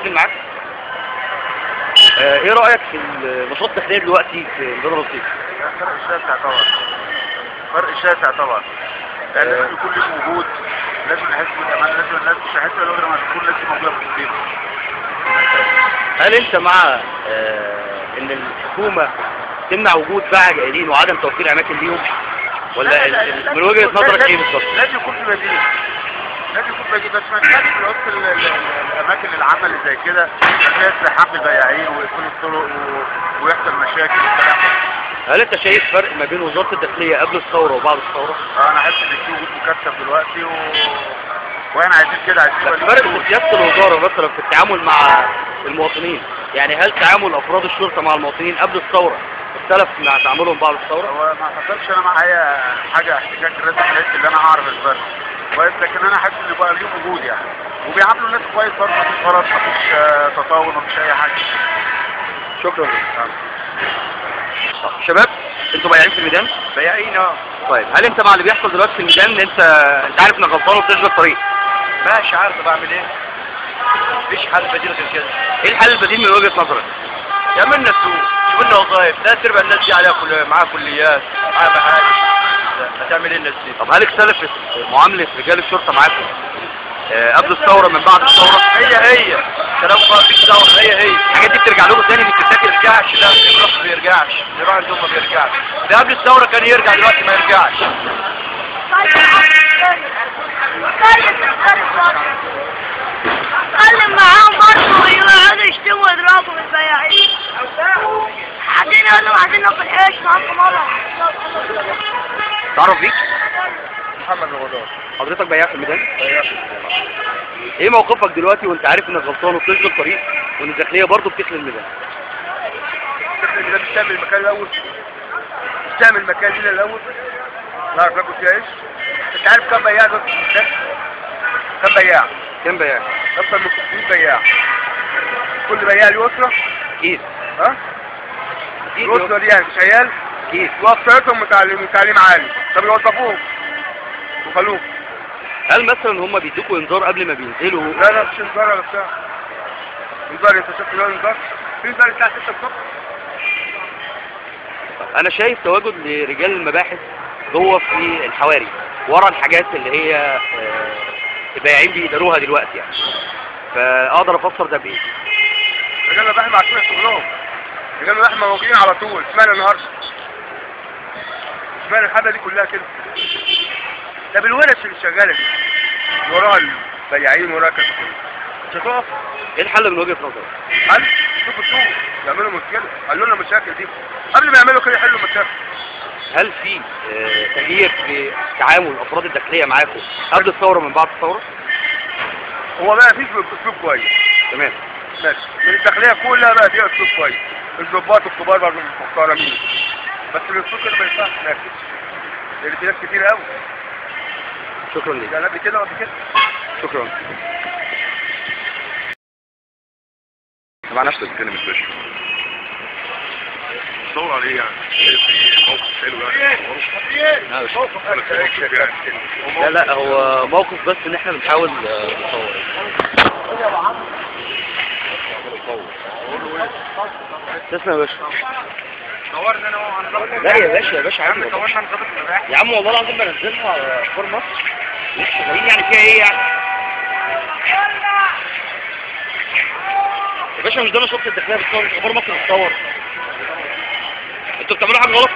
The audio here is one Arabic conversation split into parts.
كابتن معاك. ايه رايك في النشاط الداخليه دلوقتي في ميدان الرصيف؟ فرق شاسع طبعا، فرق شاسع طبعا. يعني لازم يكون له وجود، لازم نحس بالامان، لازم الناس مش هتحس بالوجود لما تكون الناس موجوده في التنظيم. هل انت مع ان الحكومه تمنع وجود باعة جائلين وعدم توفير اماكن ليهم، ولا من وجهه نظرك ايه بالظبط؟ لازم يكون في بديل، لازم يكون بديل، بس ما ينفعش في وسط الاماكن العامه اللي زي كده فيها ازدحام بالبياعين ويقفلوا الطرق ويحصل مشاكل والكلام ده. هل انت شايف فرق ما بين وزاره الداخليه قبل الثوره وبعد الثوره؟ انا حاسس ان في وجود مكثف دلوقتي واحنا عايزين كده، عايزين فرق في سياسه الوزاره مثلا في التعامل مع المواطنين، يعني هل تعامل افراد الشرطه مع المواطنين قبل الثوره اختلف مع تعاملهم بعد الثوره؟ هو ما حصلش انا معايا حاجه احتكاك رسمي اللي انا اعرف الفرق كويس، لكن انا حاسس ان بقى ليه وجود يعني، وبيعاملوا الناس كويس برضه، مفيش غلط، مفيش تطاول، مفيش اي حاجه. شكرا. شباب انتوا بايعين في الميدان؟ بايعين طيب هل انت مع اللي بيحصل دلوقتي في الميدان؟ انت عارف انك غلطان وبتسلك الطريق. ماشي، عارف بعمل ايه؟ مفيش حل بديل غير كده. ايه الحل البديل من وجهه نظرك؟ يعملنا سوق، شوف لنا وظايف، ثلاث ارباع الناس دي عليها معاها كليات، معاها محاجز، هتعمل ايه الناس دي؟ طب هل اختلفت معامله رجال الشرطه معاكم قبل الثوره من بعد الثوره؟ هي كلام مفيش ثوره، هي الحاجات دي بترجع لكم تاني؟ ما بيرجعش، لا الراس ما بيرجعش، اللي راح عندهم ما بيرجعش، ده قبل الثوره كان يرجع، دلوقتي ما يرجعش. اتكلم معاهم برضه ويقعدوا يشتموا ويضربوا البياعين. عايزين يقولوا عايزين ناكل عيش معاكم مرة. تعرف بيك؟ محمد رمضان. حضرتك بياع في الميدان؟ بياع. ايه موقفك دلوقتي وانت عارف انك غلطان وبتسلك الطريق وان الداخليه برضه بتخلي الميدان؟ تخلي الميدان، مش تعمل المكان الاول؟ مش تعمل المكان هنا الاول؟ نعرف ناكل فيه عيش؟ انت عارف كم بياع دلوقتي في الميدان؟ كم بياع؟ كام بياع؟ اكثر من 500 بياع. كل بياع له اسره؟ اكيد. ها؟ الاسره دي يعني مش عيال؟ اكيد. واكثرتهم تعليم عالي، طب يوظفوهم وخلوهم. هل مثلا هم بيدوكوا انذار قبل ما بينزلوا؟ لا مفيش انذار ولا بتاع. انذار؟ انت شفت انذار؟ في انذار الساعه 6 الصبح. انا شايف تواجد لرجال المباحث جوه في الحواري ورا الحاجات اللي هي البياعين بيقدروها دلوقتي يعني، فاقدر افسر ده بايه؟ رجال المباحث عارفين شغلهم، رجال المباحث موجودين على طول. اشمعنى النهارده؟ اشمعنى الحاجه دي كلها كده؟ ده بالورش اللي شغاله دي وراها البياعين وراها كده، مش هتقف. ايه الحل من وجهه نظرك؟ حل؟ شوفوا السوق يعملوا مشكله، حلوا لنا المشاكل دي قبل ما يعملوا كده، يحلوا المشاكل. هل في تغيير في تعامل افراد الداخليه معاكم قبل الثوره من بعد الثوره؟ هو بقى فيش اسلوب كويس. تمام. ماشي، من الداخليه كلها بقى فيها اسلوب كويس، الضباط الكبار برضه محترمين، بس الاسلوب كده ما ينفعش ناكل، لان في ناس كتير قوي. شكرا ليك. يعني قبل كده وقبل كده. شكرا. مع نفسك بتتكلم ازاي؟ دور عليه يعني، موقف حلو يعني. لا هو موقف بس ان احنا بنحاول نصور. تسمع يا باشا. صورنا انا وهنظبط. لا يا باشا عادي. صورنا هنظبط المباحث. يا عم والله العظيم بنزلها على اخبار مصر. مش شغالين يعني فيها ايه يعني؟ يا باشا مش ده شرطة الداخلية بتصور، اخبار مصر بتصور. انتوا بتعملوا حاجة غلط؟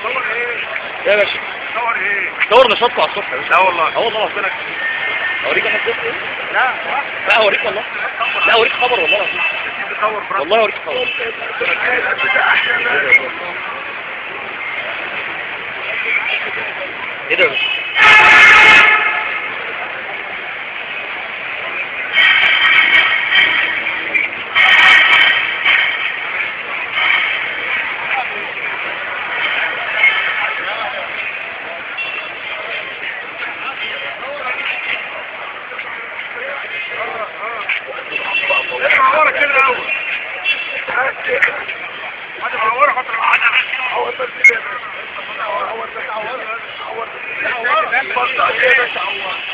صور ايه؟ يا باشا صور ايه؟ صور نشاطكم على الصبح يا باشا. لا والله. والله ربنا. اوريك انا ايه؟ لا اوريك والله. لا اوريك خبر والله العظيم. والله اوريك خبر. ايه ده يا باشا؟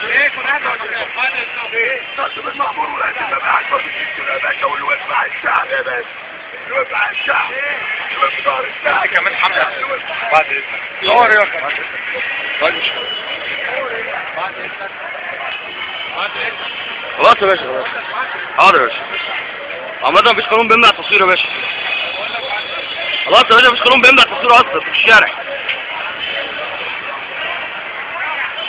ايه كنت قاعد نصب المأمور ولازم مباحث وبيجيبوا يا باشا واللي واقف مع الشعب يا باشا، اللي واقف مع الشعب، اللي واقف مع الشعب. كمان حملة بعد اذنك. صور يا اخي. خلاص يا باشا خلاص. حاضر يا باشا. عامة مفيش قانون بيمنع التصوير يا باشا. خلاص يا باشا مفيش قانون بيمنع التصوير اصلا في الشارع.